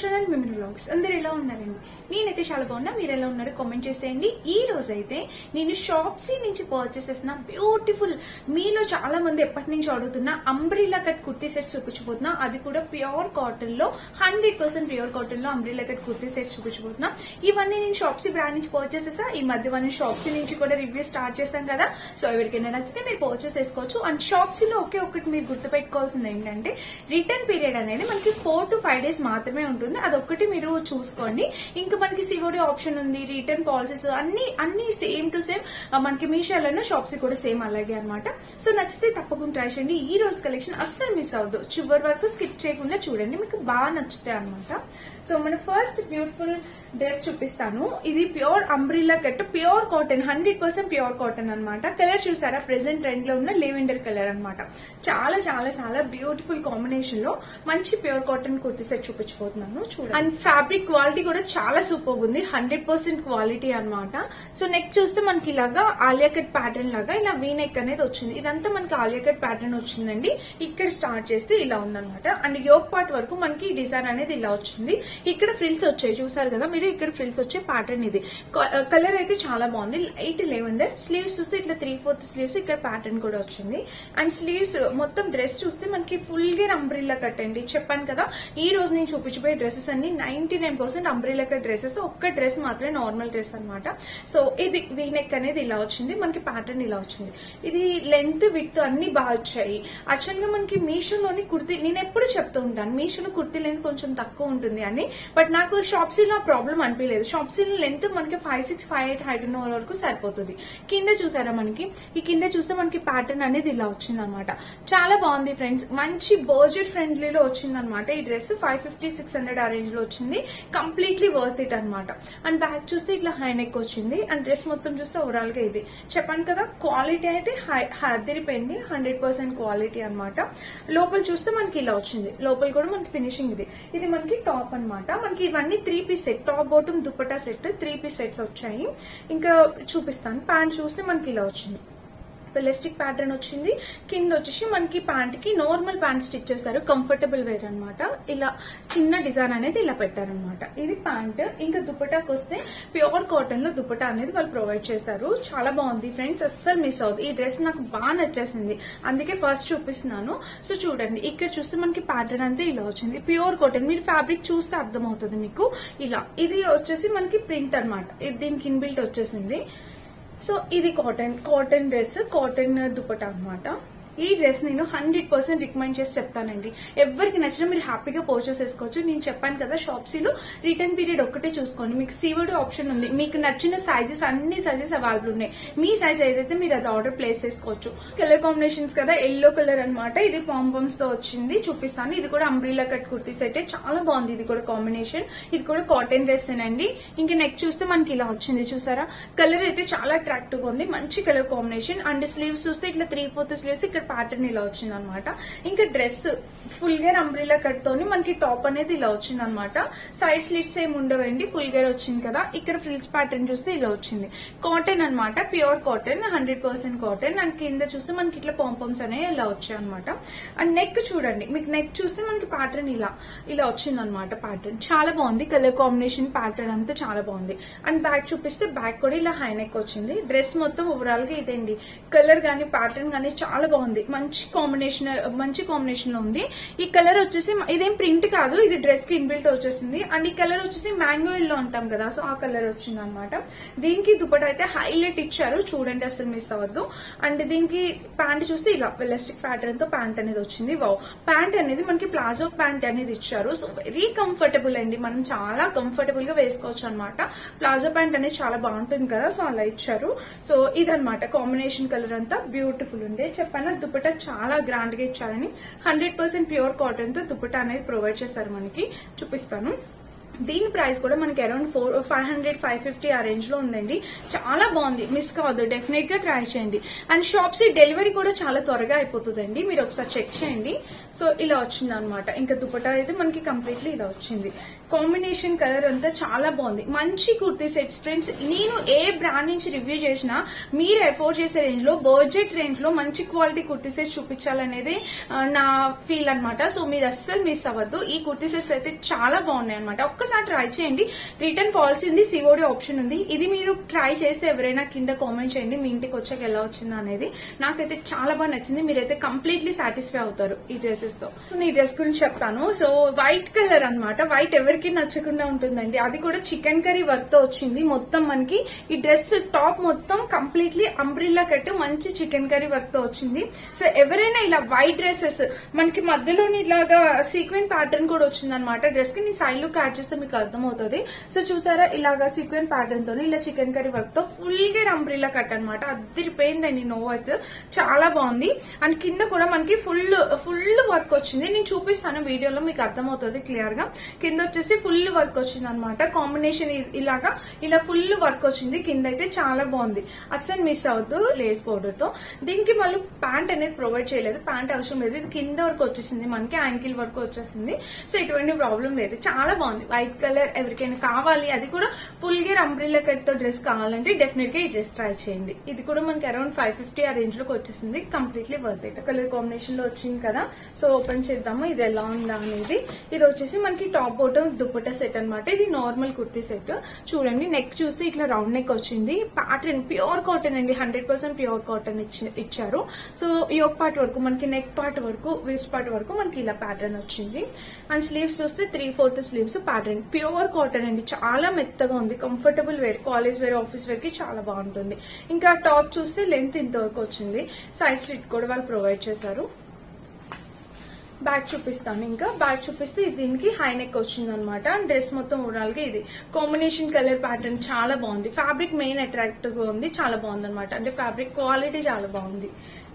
Channel మిమిన్ vlogs అందరూ ఎలా ఉన్నారండి? నేనైతే చాలా బాగున్నా. మీరు ఎలా ఉన్నారు కామెంట్ చేసేయండి. ఈ రోజు అయితే నేను షాప్సీ నుంచి పర్చేస్ చేసిన బ్యూటిఫుల్, మీలో చాలా మంది ఎప్పటి నుంచి అడుగుతున్న అంబ్రిల్లా కట్ కుర్తీ సెట్స్ చూపించబోతున్నా. అది కూడా ప్యూర్ కాటన్ లో 100% ప్యూర్ కాటన్ లో అంబ్రిల్లా కట్ కుర్తీ సెట్స్ చూపించబోతున్నా. ఇవన్నీ నేను షాప్సీ బ్రాండ్ నుంచి పర్చేస్ చేసా. ఈ మధ్య మనం షాప్సీ నుంచి కూడా రివ్యూ స్టార్ట్ చేశాం కదా. సో ఎవరికైనా నచ్చితే మీరు పర్చేస్ చేసుకోవచ్చు. అండ్ షాప్సీలో ఒకే ఒకటి మీరు గుర్తుపెట్టుకోవాల్సింది ఏంటంటే రిటర్న్ పీరియడ్ అనేది మనకి 4 to 5 days మాత్రమే ఉంటుంది. అదొక్కటి మీరు చూసుకోండి. ఇంకా మనకి సిఓడి ఆప్షన్ ఉంది, రిటర్న్ పాలసీస్ అన్ని సేమ్ టు సేమ్ మనకి మీషోలోనూ షాప్సీ కూడా సేమ్ అలాగే అనమాట. సో నచ్చితే తప్పకుండా ట్రై చేయండి. ఈ రోజు కలెక్షన్ అస్సలు మిస్ అవ్వద్దు, చివరి వరకు స్కిప్ చేయకుండా చూడండి, మీకు బాగా నచ్చుతాయి అనమాట. సో మన ఫస్ట్ బ్యూటిఫుల్ డ్రెస్ చూపిస్తాను. ఇది pure umbrella cut, pure cotton, 100% pure cotton అనమాట. కలర్ చూసారా, ప్రెసెంట్ ట్రెండ్ లో ఉన్న లెవెండర్ కలర్ అనమాట. చాలా చాలా చాలా బ్యూటిఫుల్ కాంబినేషన్ లో మంచి ప్యూర్ కాటన్ కుర్తీ సెట్ చూపించబోతున్నాను చూడండి. అండ్ ఫ్యాబ్రిక్ క్వాలిటీ కూడా చాలా సూపర్ ఉంది, 100% క్వాలిటీ అనమాట. సో నెక్ చూస్తే మనకి ఇలాగా ఆలియా కట్ ప్యాటర్న్ లాగా ఇలా వీ నెక్ అనేది వచ్చింది. ఇదంతా మనకి ఆలియా కట్ ప్యాటర్న్ వచ్చిందండి. ఇక్కడ స్టార్ట్ చేస్తే ఇలా ఉందన్నమాట. అండ్ యోక్ పార్ట్ వరకు మనకి డిజైన్ అనేది ఇలా వచ్చింది. ఇక్కడ ఫ్రిల్స్ వచ్చాయి చూసారు కదా మీరు, ఇక్కడ ఫ్రిల్స్ వచ్చే ప్యాటర్న్ ఇది. కలర్ అయితే చాలా బాగుంది, లైట్ లెవెండర్. స్లీవ్స్ చూస్తే ఇట్లా 3/4 స్లీవ్స్, ఇక్కడ ప్యాటర్న్ కూడా వచ్చింది. అండ్ స్లీవ్స్ మొత్తం డ్రెస్ చూస్తే మనకి ఫుల్ గేర్ అంబ్రిల్లా కట్ అండి. చెప్పాను కదా, ఈ రోజు నేను చూపించబోయే డ్రెస్సెస్ అన్ని 99% అంబ్రిల్లా కట్ డ్రెస్సెస్. ఒక్క డ్రెస్ మాత్రమే నార్మల్ డ్రెస్ అనమాట. సో ఇది వీ నెక్ అనేది ఇలా వచ్చింది, మనకి ప్యాటర్న్ ఇలా వచ్చింది. ఇది లెంత్ విడ్త్ అన్ని బాగా వచ్చాయి. యాక్చువల్ గా మనకి మీషోలోని కుర్తీ, నేను ఎప్పుడు చెప్తూ ఉంటాను మీషోలో కుర్తీ లెంత్ కొంచెం తక్కువ ఉంటుంది అని, బట్ నాకు షాప్సీలో ప్రాబ్లం అనిపించలేదు. షాప్సీలో లెంత్ మనకి 5'6", 5'8" హైట్ ఉన్న వరకు సరిపోతుంది. కింద చూసారా, మనకి ఈ కింద చూస్తే మనకి ప్యాటర్న్ అనేది ఇలా వచ్చింది అనమాట. చాలా బాగుంది ఫ్రెండ్స్, మంచి బడ్జెట్ ఫ్రెండ్లీలో వచ్చింది అనమాట. ఈ డ్రెస్ 550-600 ఆ రేంజ్ లో వచ్చింది. కంప్లీట్లీ వర్త్ ఇట్ అనమాట. అండ్ బ్యాక్ చూస్తే ఇట్లా హై నెక్ వచ్చింది. అండ్ డ్రెస్ మొత్తం చూస్తే ఓవరాల్ గా ఇది చెప్పాను కదా, క్వాలిటీ అయితే అదిరిపోయింది, 100% క్వాలిటీ అనమాట. లోపల చూస్తే మనకి ఇలా వచ్చింది. లోపల కూడా మనకి ఫినిషింగ్ ఇది మనకి టాప్ అనమాట. మనకి ఇవన్నీ 3 piece set, top bottom dupatta set 3 piece sets వచ్చాయి. ఇంకా చూపిస్తాను. ప్యాంట్ చూస్తే మనకి ఇలా వచ్చింది, ఎలాస్టిక్ ప్యాటర్న్ వచ్చింది. కింద వచ్చేసి మనకి ప్యాంట్ కి నార్మల్ ప్యాంట్ స్టిచ్ చేస్తారు, కంఫర్టబుల్ వేర్ అనమాట. ఇలా చిన్న డిజైన్ అనేది ఇలా పెట్టారనమాట. ఇది ప్యాంట్. ఇంకా దుపట్టాకి వస్తే ప్యూర్ కాటన్ లో దుపట్టా అనేది వాళ్ళు ప్రొవైడ్ చేశారు. చాలా బాగుంది ఫ్రెండ్స్, అస్సలు మిస్ అవుతుంది. ఈ డ్రెస్ నాకు బాగా నచ్చేసింది, అందుకే ఫస్ట్ చూపిస్తున్నాను. సో చూడండి, ఇక్కడ చూస్తే మనకి ప్యాటర్న్ అంతా ఇలా వచ్చింది, ప్యూర్ కాటన్. మీరు ఫ్యాబ్రిక్ చూస్తే అర్థమవుతుంది మీకు. ఇలా ఇది వచ్చేసి మనకి ప్రింట్ అనమాట, దీనికి ఇన్బిల్ట్ వచ్చేసింది. సో ఇది కాటన్ డ్రెస్, కాటన్ దుపట్టా అనమాట. ఈ డ్రెస్ నేను 100% రికమెండ్ చేసి చెప్తానండి. ఎవరికి నచ్చినా మీరు హ్యాపీగా పర్చేస్ చేసుకోవచ్చు. నేను చెప్పాను కదా, షాప్సీలో రిటర్న్ పీరియడ్ ఒక్కటే చూసుకోండి. మీకు సిఓడి ఆప్షన్ ఉంది. మీకు నచ్చిన సైజెస్, అన్ని సైజెస్ అవైలబుల్ ఉన్నాయి. మీ సైజ్ ఏదైతే మీరు అది ఆర్డర్ ప్లేస్ చేసుకోవచ్చు. కలర్ కాంబినేషన్స్ కదా, ఎల్లో కలర్ అనమాట. ఇది పాంపమ్స్ తో వచ్చింది, చూపిస్తాను. ఇది కూడా అంబ్రిల్లా కట్ కుర్తీ సెట్, చాలా బాగుంది. ఇది కూడా కాంబినేషన్, ఇది కూడా కాటన్ డ్రెస్ ఏనండి. ఇంకా నెక్ చూస్తే మనకి ఇలా వచ్చింది చూసారా. కలర్ అయితే చాలా అట్రాక్టివ్ గా ఉంది, మంచి కలర్ కాంబినేషన్. అండ్ స్లీవ్స్ చూస్తే ఇట్లా 3/4 స్లీవ్స్, ఇక్కడ ప్యాటర్న్ ఇలా వచ్చింది అనమాట. ఇంకా dress full gear umbrella cut తోని మనకి టాప్ అనేది ఇలా వచ్చింది అనమాట. సైడ్ స్లిట్స్ ఏమి ఉండవండి, ఫుల్ గేర్ వచ్చింది కదా. ఇక్కడ ఫ్రిల్స్ ప్యాటర్న్ చూస్తే ఇలా వచ్చింది. కాటన్ అనమాట, ప్యూర్ కాటన్, 100% కాటన్. అండ్ కింద చూస్తే మనకి ఇట్లా పాంపమ్స్ అనేవి ఇలా వచ్చాయి అనమాట. అండ్ నెక్ చూడండి, మీకు నెక్ చూస్తే మనకి ప్యాటర్న్ ఇలా వచ్చింది అనమాట. ప్యాటర్న్ చాలా బాగుంది, కలర్ కాంబినేషన్ ప్యాటర్న్ అంతా చాలా బాగుంది. అండ్ బ్యాక్ చూపిస్తే బ్యాక్ కూడా ఇలా హై నెక్ వచ్చింది. డ్రెస్ మొత్తం ఓవరాల్ గా ఇదండి. కలర్ గానీ ప్యాటర్న్ గానీ చాలా బాగుంది, మంచి కాంబినేషన్ లో ఉంది. ఈ కలర్ వచ్చేసి ఇదేం ప్రింట్ కాదు, ఇది డ్రెస్ కి ఇన్బిల్ట్ వచ్చేసింది. అండ్ ఈ కలర్ వచ్చేసి మ్యాంగో ఎల్లో అంటాం కదా, సో ఆ కలర్ వచ్చింది అనమాట. దీనికి దుపట్టా అయితే హైలైట్ ఇచ్చారు, చూడండి అసలు మిస్ అవ్వద్దు. అండ్ దీనికి ప్యాంట్ చూస్తే ఇలా ఎలాస్టిక్ ప్యాటర్న్ తో ప్యాంట్ అనేది వచ్చింది. వావ్, ప్యాంట్ అనేది మనకి ప్లాజో ప్యాంట్ అనేది ఇచ్చారు. సో వెరీ కంఫర్టబుల్ అండి, మనం చాలా కంఫర్టబుల్ గా వేసుకోవచ్చు అనమాట. ప్లాజో ప్యాంట్ అనేది చాలా బాగుంటుంది కదా, సో అలా ఇచ్చారు. సో ఇదనమాట కాంబినేషన్. కలర్ అంతా బ్యూటిఫుల్ ఉండే. చెప్పాను దుపట్టా చాలా గ్రాండ్ గా ఇచ్చారని. 100% ప్యూర్ కాటన్ తో దుపట్టా అనేది ప్రొవైడ్ చేస్తారు మనకి, చూపిస్తాను. దీని ప్రైస్ కూడా మనకి అరౌండ్ 500-550 ఆ రేంజ్ లో ఉందండి. చాలా బాగుంది, మిస్ కావద్దు, డెఫినెట్ గా ట్రై చేయండి. అండ్ షాప్సీ డెలివరీ కూడా చాలా త్వరగా అయిపోతుందండి, మీరు ఒకసారి చెక్ చేయండి. సో ఇలా వచ్చింది అనమాట. ఇంకా దుపట్టా అయితే మనకి కంప్లీట్లీ ఇలా వచ్చింది. కాంబినేషన్ కలర్ అంతా చాలా బాగుంది. మంచి కుర్తీ సెట్స్ ఫ్రెండ్స్. నేను ఏ బ్రాండ్ నుంచి రివ్యూ చేసినా మీరు ఎఫోర్డ్ చేసే రేంజ్ లో, బడ్జెట్ రేంజ్ లో మంచి క్వాలిటీ కుర్తీ సెట్స్ చూపించాలనేది నా ఫీల్ అనమాట. సో మీరు అస్సలు మిస్ అవ్వద్దు. ఈ కుర్తీ సెట్స్ అయితే చాలా బాగున్నాయి అనమాట. ఒక్కసారి ట్రై చేయండి. రిటర్న్ పాలసీ ఉంది, సిఓడి ఆప్షన్ ఉంది. ఇది మీరు ట్రై చేస్తే ఎవరైనా కింద కామెంట్ చేయండి మీ ఇంటికి వచ్చాక ఎలా వచ్చిందా అనేది. నాకైతే చాలా బాగా నచ్చింది. మీరైతే కంప్లీట్లీ సాటిస్ఫై అవుతారు ఈ డ్రెస్సెస్ తో. ఈ డ్రెస్ గురించి చెప్తాను. సో వైట్ కలర్ అనమాట. వైట్ ఎవరికి నచ్చకుండా ఉంటుందండి. అది కూడా చికెన్ కర్రీ వర్క్ తో వచ్చింది. మొత్తం మనకి ఈ డ్రెస్ టాప్ మొత్తం కంప్లీట్లీ అంబ్రిల్లా కట్ మంచి చికెన్ కర్రీ వర్క్ తో వచ్చింది. సో ఎవరైనా ఇలా వైట్ డ్రెస్సెస్ మనకి మధ్యలోని ఇలాగా సీక్వెన్ ప్యాటర్న్ కూడా వచ్చింది అనమాట. డ్రెస్ కి నీ సైడ్ లుక్ యాడ్ చేస్తే మీకు అర్థమవుతుంది. సో చూసారా ఇలాగా సీక్వెన్ ప్యాటర్న్ తో ఇలా చికెన్ కర్రీ వర్క్ తో ఫుల్ గా అంబ్రిల్లా కట్ అనమాట. అదిరిపోయిందండి. No words. చాలా బాగుంది. అండ్ కింద కూడా మనకి ఫుల్ వర్క్ వచ్చింది. నేను చూపిస్తాను వీడియోలో మీకు అర్థమవుతుంది క్లియర్ గా. కింద వచ్చేసి ఫుల్ వర్క్ వచ్చింది అనమాట. కాంబినేషన్ ఇలా ఫుల్ వర్క్ వచ్చింది. కింద అయితే చాలా బాగుంది. అస్సలు మిస్ అవద్దు లేస్ పౌడర్ తో. దీనికి మళ్ళీ ప్యాంట్ అనేది ప్రొవైడ్ చేయలేదు. ప్యాంట్ అవసరం లేదు. ఇది కింద వరకు వచ్చేసింది. మనకి యాంకిల్ వరకు వచ్చేసింది. సో ఎటువంటి ప్రాబ్లం లేదు. చాలా బాగుంది. వైట్ కలర్ ఎవరికైనా కావాలి, అది కూడా ఫుల్ గా అంబ్రిల్లా కట్ తో డ్రెస్ కావాలంటే డెఫినెట్ గా ఈ డ్రెస్ ట్రై చేయండి. ఇది కూడా మనకి అరౌండ్ 550 ఆ రేంజ్ లోకి వచ్చేసింది. Completely worth it. Colour combination లో వచ్చింది కదా. సో ఓపెన్ చేద్దాము ఇది ఎలా ఉందా అనేది. ఇది వచ్చేసి మనకి టాప్ బాటమ్ దుపట్టా సెట్ అనమాట. ఇది నార్మల్ కుర్తీ సెట్. చూడండి నెక్ చూస్తే ఇట్లా రౌండ్ నెక్ వచ్చింది. ప్యాటర్న్ ప్యూర్ కాటన్ అండి. 100% ప్యూర్ కాటన్ ఇచ్చారు. సో యోక్ పార్ట్ వరకు మనకి నెక్ పార్ట్ వరకు వేస్ట్ పార్ట్ వరకు మనకి ఇలా ప్యాటర్న్ వచ్చింది. అండ్ స్లీవ్స్ చూస్తే 3/4 స్లీవ్స్ ప్యాటర్న్ ప్యూర్ కాటన్ అండి. చాలా మెత్తగా ఉంది. Comfortable wear, college wear, office wear కి చాలా బాగుంటుంది. ఇంకా టాప్ చూస్తే లెంత్ ఇంతవరకు వచ్చింది. సైడ్ స్లిట్ కూడా వాళ్ళు ప్రొవైడ్ చేశారు. బ్యాక్ చూపిస్తాను. ఇంకా బ్యాక్ చూపిస్తే దీనికి హై నెక్ వచ్చింది అనమాట. డ్రెస్ మొత్తం ఓవరాల్ గా ఇది కాంబినేషన్ కలర్ ప్యాటర్న్ చాలా బాగుంది. ఫ్యాబ్రిక్ మెయిన్ అట్రాక్టివ్ గా ఉంది. చాలా బాగుంది అనమాట. అంటే ఫ్యాబ్రిక్ క్వాలిటీ చాలా బాగుంది.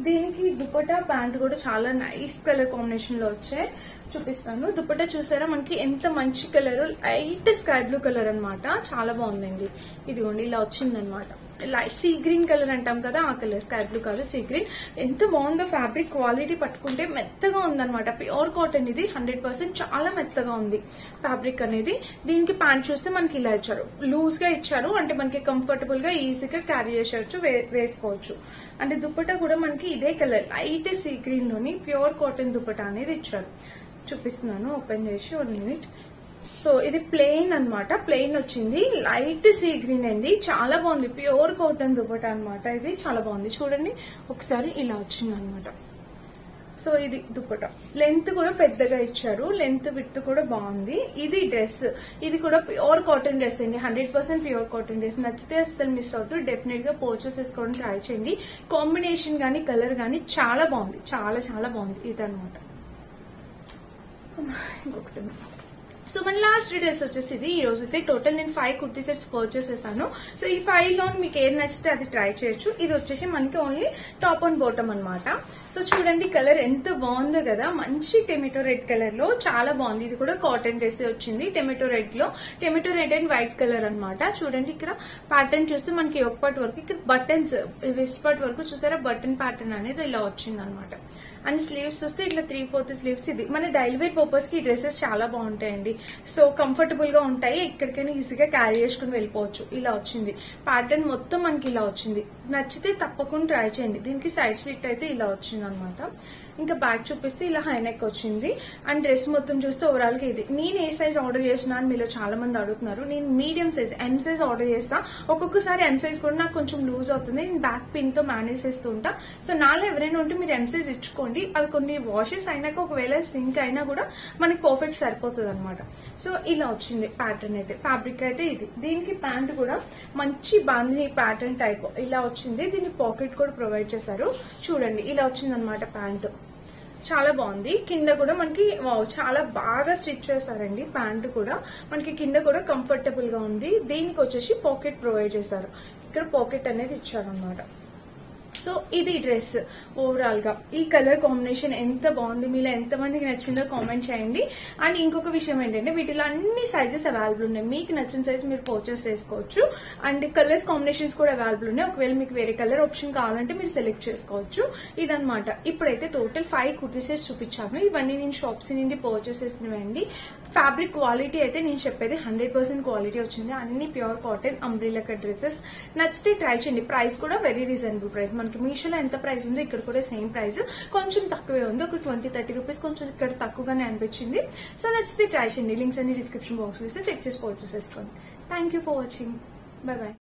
దీనికి దుపట్టా ప్యాంట్ కూడా చాలా నైస్ కలర్ కాంబినేషన్ లో వచ్చాయి. చూపిస్తాను. దుపట్టా చూసారా మనకి ఎంత మంచి colour, light sky blue colour అనమాట. చాలా బాగుందండి. ఇదిగోండి ఇలా వచ్చిందనమాట. లైట్ సీ గ్రీన్ కలర్ అంటాం కదా, ఆ కలర్. స్కై బ్లూ కాదు, సీ గ్రీన్. ఎంత బాగుందో. ఫ్యాబ్రిక్ క్వాలిటీ పట్టుకుంటే మెత్తగా ఉందన్నమాట. ప్యూర్ కాటన్ ఇది. 100% చాలా మెత్తగా ఉంది ఫ్యాబ్రిక్ అనేది. దీనికి ప్యాంట్ చూస్తే మనకి ఇలా ఇచ్చారు. లూజ్ గా ఇచ్చారు. అంటే మనకి కంఫర్టబుల్ గా ఈజీగా క్యారీ చేసేవచ్చు, వేసుకోవచ్చు. అంటే దుపట్టా కూడా మనకి ఇదే కలర్ లైట్ సీ గ్రీన్ లోని ప్యూర్ కాటన్ దుపట్టా అనేది ఇచ్చారు. చూపిస్తున్నాను ఓపెన్ చేసి 1 మినిట్. సో ఇది ప్లెయిన్ అనమాట. ప్లెయిన్ వచ్చింది. లైట్ సీ గ్రీన్ అండి. చాలా బాగుంది. ప్యూర్ కాటన్ దుపట్టా అనమాట. ఇది చాలా బాగుంది. చూడండి ఒకసారి ఇలా వచ్చింది అనమాట. సో ఇది దుపట్టా. లెంత్ కూడా పెద్దగా ఇచ్చారు. లెంత్ విడ్త్ కూడా బాగుంది. ఇది డ్రెస్. ఇది కూడా ప్యూర్ కాటన్ డ్రెస్ అండి. 100% ప్యూర్ కాటన్ డ్రెస్. నచ్చితే అస్సలు మిస్ అవుతూ డెఫినెట్ గా పర్చేస్ చేసుకోవడం ట్రై చేయండి. కాంబినేషన్ గానీ కలర్ గానీ చాలా బాగుంది. చాలా చాలా బాగుంది. ఇదనమాట. ఇంకొకటి. సో మన లాస్ట్ డ్రెస్ వచ్చేసి ఇది. ఈ రోజు అయితే టోటల్ నేను 5 కుర్తీ సెట్స్ పర్చేస్ చేస్తాను. సో ఈ 5 లో మీకు ఏది నచ్చితే అది ట్రై చేయొచ్చు. ఇది వచ్చేసి మనకి ఓన్లీ టాప్ అండ్ బాటమ్ అనమాట. సో చూడండి కలర్ ఎంత బాగుందో కదా. మంచి టొమాటో రెడ్ కలర్ లో చాలా బాగుంది. ఇది కూడా కాటన్ డ్రెస్ వచ్చింది. టొమాటో రెడ్ లో, tomato red and white colour అనమాట. చూడండి ఇక్కడ ప్యాటర్న్ చూస్తే మనకి ఒక పార్ట్ వరకు, ఇక్కడ బటన్స్ వెస్ట్ పార్ట్ వరకు చూసారా బటన్ ప్యాటర్న్ అనేది ఇలా వచ్చింది అనమాట. అండ్ స్లీవ్స్ చూస్తే ఇట్లా 3/4 స్లీవ్స్. ఇది మన డైలీ వేర్ పర్పస్ కి డ్రెస్సెస్ చాలా బాగుంటాయండి. సో కంఫర్టబుల్ గా ఉంటాయి. ఎక్కడికైనా ఈజీగా క్యారీ చేసుకుని వెళ్ళిపోవచ్చు. ఇలా వచ్చింది ప్యాటర్న్ మొత్తం మనకి ఇలా వచ్చింది. నచ్చితే తప్పకుండా ట్రై చేయండి. దీనికి సైడ్ స్లిట్ అయితే ఇలా వచ్చింది అనమాట. ఇంకా బ్యాక్ చూపిస్తే ఇలా హై నెక్ వచ్చింది. అండ్ డ్రెస్ మొత్తం చూస్తే ఓవరాల్ గా ఇది. నేను ఏ సైజ్ ఆర్డర్ చేసినా అని మీలో చాలా మంది అడుగుతున్నారు. నేను medium size M size order చేస్తా. ఒక్కొక్కసారి ఎం సైజ్ కూడా నాకు కొంచెం లూజ్ అవుతుంది. నేను బ్యాక్ పిన్ తో మేనేజ్ చేస్తూ ఉంటా. సో నాలో ఎవరైనా ఉంటే మీరు ఎం సైజ్ ఇచ్చుకోండి. అవి కొన్ని వాషెస్ అయినాక ఒకవేళ సింక్ అయినా కూడా మనకి పర్ఫెక్ట్ సరిపోతుంది అనమాట. సో ఇలా వచ్చింది ప్యాటర్న్ అయితే. ఫ్యాబ్రిక్ అయితే ఇది. దీనికి ప్యాంట్ కూడా మంచి బాందిని ప్యాటర్న్ టైప్ ఇలా వచ్చింది. దీనికి పాకెట్ కూడా ప్రొవైడ్ చేశారు. చూడండి ఇలా వచ్చింది అనమాట ప్యాంట్. చాలా బాగుంది. కింద కూడా మనకి చాలా బాగా స్టిచ్ చేశారండి. ప్యాంట్ కూడా మనకి కింద కూడా కంఫర్టబుల్ గా ఉంది. దీనికి వచ్చేసి పాకెట్ ప్రొవైడ్ చేశారు. ఇక్కడ పాకెట్ అనేది ఇచ్చారనమాట. సో ఇది డ్రెస్ ఓవరాల్ గా. ఈ కలర్ కాంబినేషన్ ఎంత బాగుంది. మీలో ఎంత మందికి నచ్చిందో కామెంట్ చేయండి. అండ్ ఇంకొక విషయం ఏంటంటే వీటిలో అన్ని సైజెస్ అవైలబుల్ ఉన్నాయి. మీకు నచ్చిన సైజ్ మీరు పర్చేస్ చేసుకోవచ్చు. అండ్ కలర్స్ కాంబినేషన్స్ కూడా అవైలబుల్ ఉన్నాయి. ఒకవేళ మీకు వేరే కలర్ ఆప్షన్ కావాలంటే మీరు సెలెక్ట్ చేసుకోవచ్చు. ఇదనమాట. ఇప్పుడైతే టోటల్ 5 కుర్తీ సెట్స్ చూపించాను. ఇవన్నీ నేను షాప్స్ నుండి పర్చేస్ చేసినవండి. ఫ్యాబ్రిక్ క్వాలిటీ అయితే నేను చెప్పేది 100% క్వాలిటీ వచ్చింది. అన్ని pure cotton umbrella cut dresses. నచ్చితే ట్రై చేయండి. ప్రైస్ కూడా వెరీ రీజనబుల్ ప్రైస్. మనకి మీషోలో ఎంత ప్రైస్ ఉందో ఇక్కడ కూడా సేమ్ ప్రైస్, కొంచెం తక్కువే ఉంది. ఒక 20-30 రూపీస్ కొంచెం ఇక్కడ తక్కువగానే అనిపించింది. సో నచ్చితే ట్రై చేయండి. లింక్స్ అన్ని డిస్క్రిప్షన్ బాక్స్ లో చెక్ చేసి పర్చేస్ చేసుకోండి. Thank you for watching. By by.